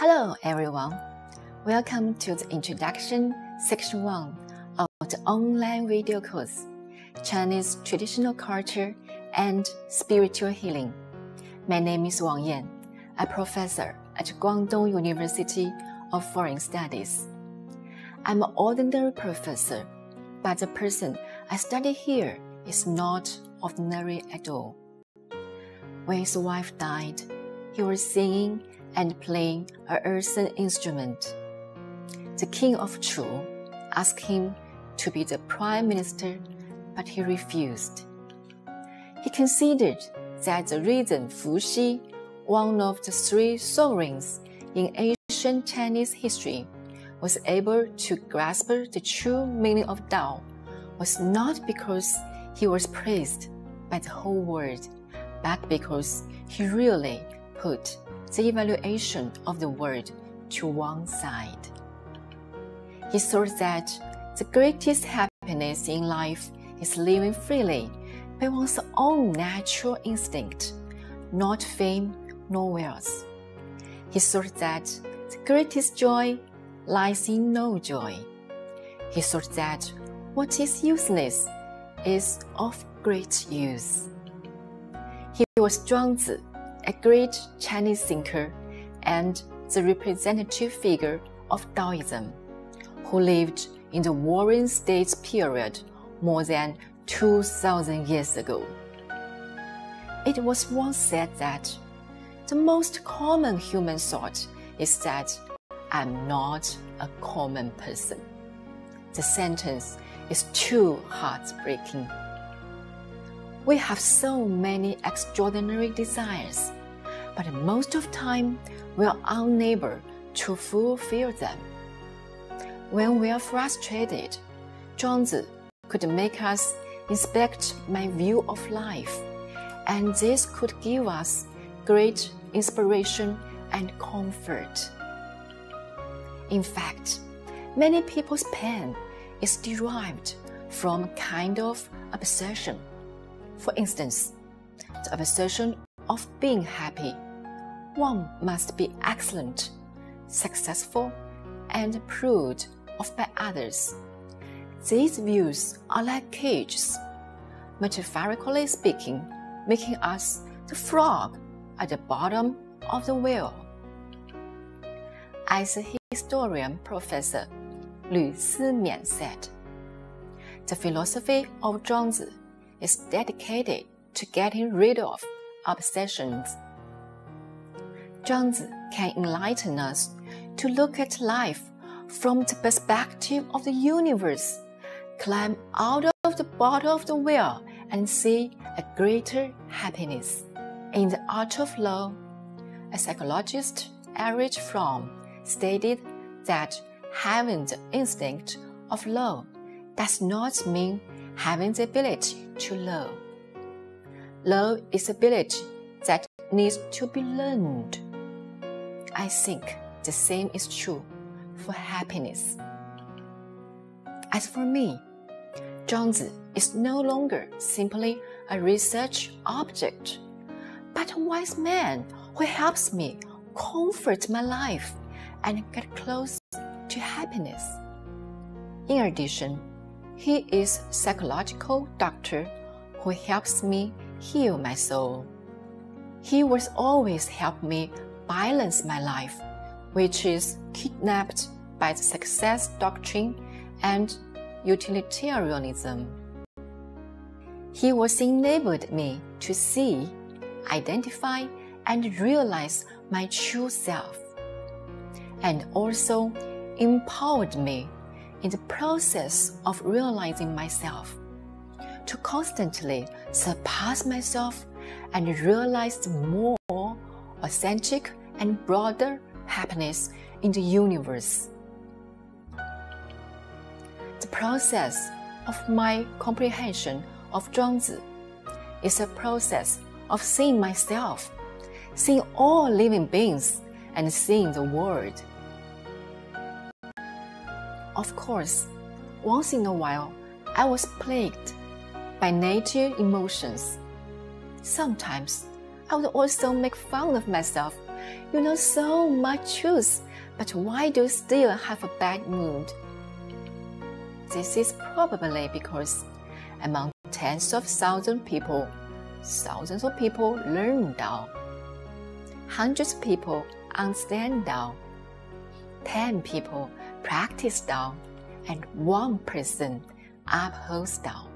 Hello everyone, welcome to the introduction section 1 of the online video course, Chinese Traditional Culture and Spiritual Healing. My name is Wang Yan, a professor at Guangdong University of Foreign Studies. I'm an ordinary professor, but the person I study here is not ordinary at all. When his wife died, he was singing and playing an earthen instrument. The king of Chu asked him to be the prime minister, but he refused. He considered that the reason Fuxi, one of the 3 sovereigns in ancient Chinese history, was able to grasp the true meaning of Tao was not because he was praised by the whole world, but because he really put the evaluation of the world to one side. He thought that the greatest happiness in life is living freely by one's own natural instinct, not fame nor wealth. He thought that the greatest joy lies in no joy. He thought that what is useless is of great use. He was Zhuangzi, a great Chinese thinker and the representative figure of Taoism, who lived in the Warring States period more than 2,000 years ago. It was once said that the most common human thought is that I'm not a common person. The sentence is too heartbreaking. We have so many extraordinary desires, but most of the time we are unable to fulfill them. When we are frustrated, Zhuangzi could make us inspect my view of life, and this could give us great inspiration and comfort. In fact, many people's pain is derived from a kind of obsession. For instance, the obsession of being happy. One must be excellent, successful, and approved of by others. These views are like cages, metaphorically speaking, making us the frog at the bottom of the wheel. As a historian Professor Lü Simian said, the philosophy of Zhuangzi is dedicated to getting rid of obsessions. Zhuangzi can enlighten us to look at life from the perspective of the universe, climb out of the bottom of the wheel and see a greater happiness. In The Art of Love, a psychologist, Erich Fromm, stated that having the instinct of love does not mean having the ability to love. Love is ability that needs to be learned. I think the same is true for happiness. As for me, Zhuangzi is no longer simply a research object, but a wise man who helps me comfort my life and get close to happiness. In addition, he is a psychological doctor who helps me heal my soul. He will always help me balance my life, which is kidnapped by the success doctrine and utilitarianism. He was enabled me to see, identify, and realize my true self, and also empowered me in the process of realizing myself, to constantly surpass myself and realize the more authentic and broader happiness in the universe. The process of my comprehension of Zhuangzi is a process of seeing myself, seeing all living beings, and seeing the world. Of course, once in a while, I was plagued by nature emotions. Sometimes, I would also make fun of myself You know so much truth, but why do you still have a bad mood? This is probably because among tens of thousands of people learn Tao. Hundreds of people understand Tao. 10 people practice Tao, and 1 person upholds Tao.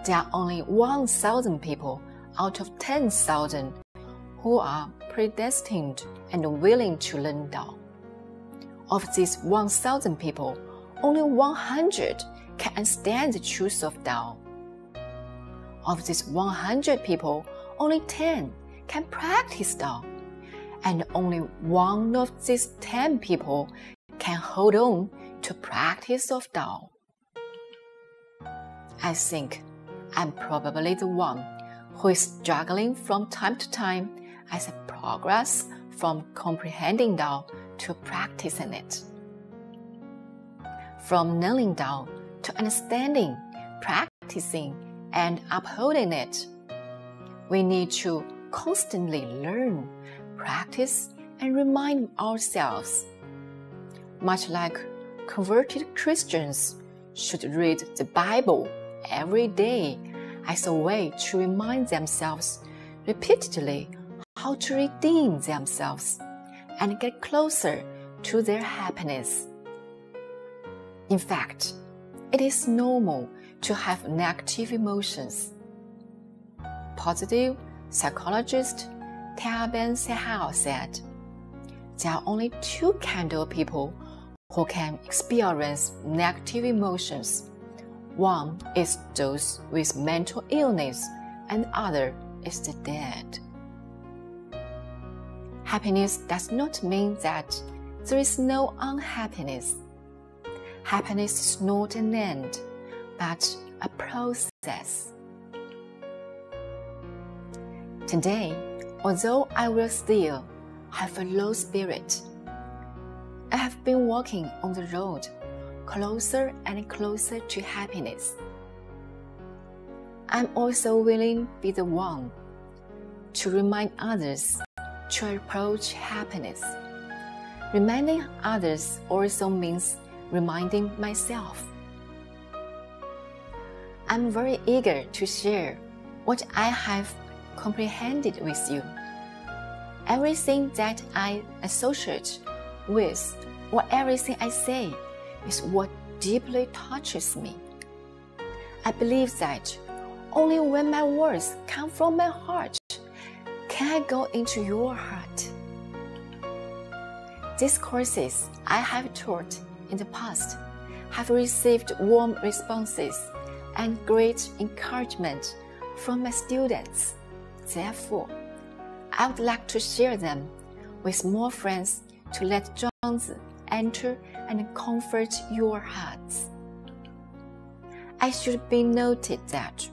There are only 1,000 people out of 10,000 who are predestined and willing to learn Tao. Of these 1,000 people, only 100 can understand the truth of Tao. Of these 100 people, only 10 can practice Tao, and only 1 of these 10 people can hold on to practice of Tao. I think I'm probably the one who is struggling from time to time as I progress from comprehending Tao to practicing it. From learning Tao to understanding, practicing, and upholding it, we need to constantly learn, practice, and remind ourselves. Much like converted Christians should read the Bible every day as a way to remind themselves repeatedly how to redeem themselves and get closer to their happiness. In fact, it is normal to have negative emotions. Positive psychologist Tia Ben-Sehal said, there are only 2 kinds of people who can experience negative emotions. One is those with mental illness, and the other is the dead. Happiness does not mean that there is no unhappiness. Happiness is not an end, but a process. Today, although I will still have a low spirit, I have been walking on the road closer and closer to happiness. I'm also willing to be the one to remind others to approach happiness. Reminding others also means reminding myself. I'm very eager to share what I have comprehended with you. Everything that I associate with or everything I say is what deeply touches me. I believe that only when my words come from my heart can I go into your heart. These courses I have taught in the past have received warm responses and great encouragement from my students. Therefore, I would like to share them with more friends to let Zhuangzi enter and comfort your hearts. I should be noted that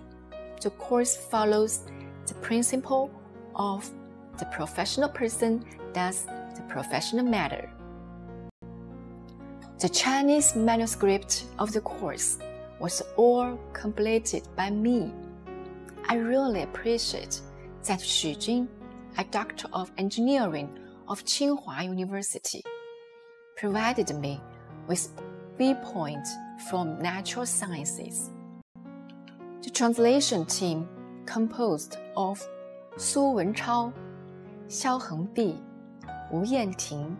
the course follows the principle of the professional person does the professional matter. The Chinese manuscript of the course was all completed by me. I really appreciate that Xu Jun, a doctor of engineering of Tsinghua University, provided me with viewpoint from natural sciences. The translation team composed of Su Wenchao, Xiao Hengbi, Wu Yanting,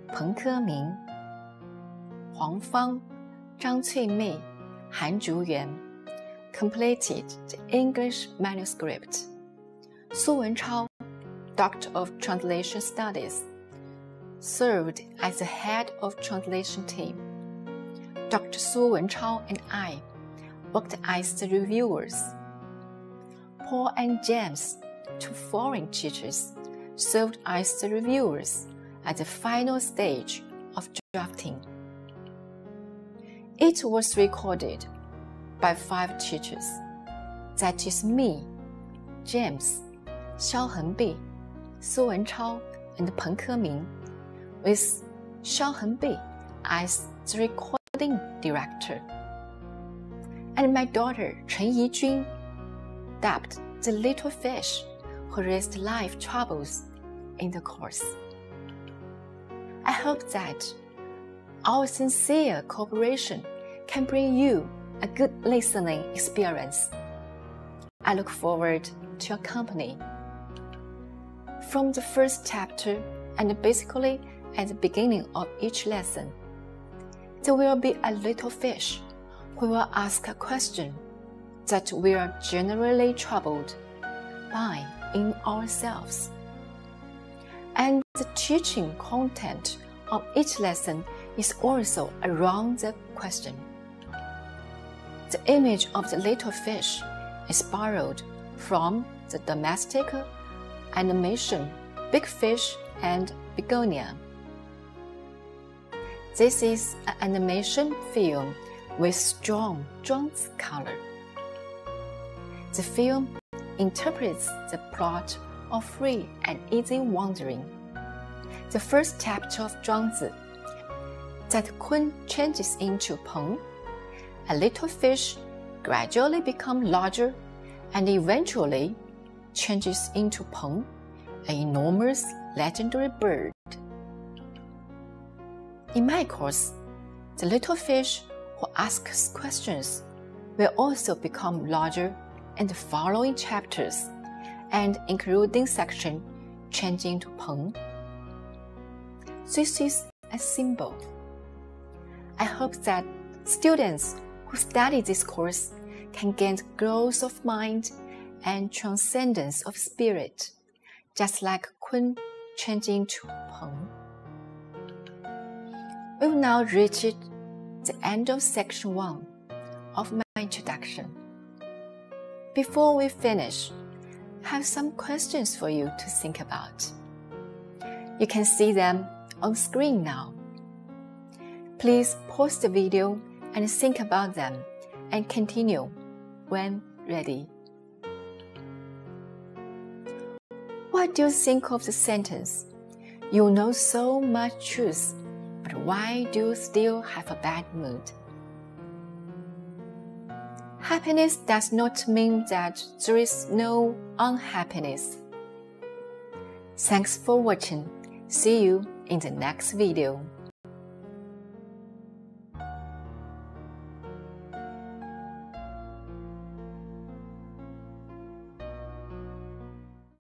Peng Keming, Huang Fang, Zhang Cuimei, Han Zhuyuan completed the English manuscript. Su Wenchao, Doctor of Translation Studies, served as the head of translation team. Dr. Su Wenchao and I worked as the reviewers. Paul and James, 2 foreign teachers, served as the reviewers at the final stage of drafting. It was recorded by 5 teachers, that is me, James, Xiao Hengbi, Su Wenchao, and Peng Keming, with Xiao Hengbi as the recording director, and my daughter Chen Yijun, dubbed the little fish who raised life troubles in the course. I hope that our sincere cooperation can bring you a good listening experience. I look forward to your company. From the first chapter and basically at the beginning of each lesson, there will be a little fish who will ask a question that we are generally troubled by in ourselves. And the teaching content of each lesson is also around the question. The image of the little fish is borrowed from the domestic animation Big Fish and Begonia. This is an animation film with strong Zhuangzi color. The film interprets the plot of free and easy wandering. The first chapter of Zhuangzi, that Kun changes into Peng, a little fish gradually becomes larger and eventually changes into Peng, an enormous legendary bird. In my course, the little fish who asks questions will also become larger in the following chapters and including section changing to Peng. This is a symbol. I hope that students who study this course can gain growth of mind and transcendence of spirit, just like Kun changing to Peng. We've now reached the end of section 1 of my introduction. Before we finish, I have some questions for you to think about. You can see them on screen now. Please pause the video and think about them and continue when ready. What do you think of the sentence, "You know so much truth, but why do you still have a bad mood?" Happiness does not mean that there is no unhappiness. Thanks for watching. See you in the next video.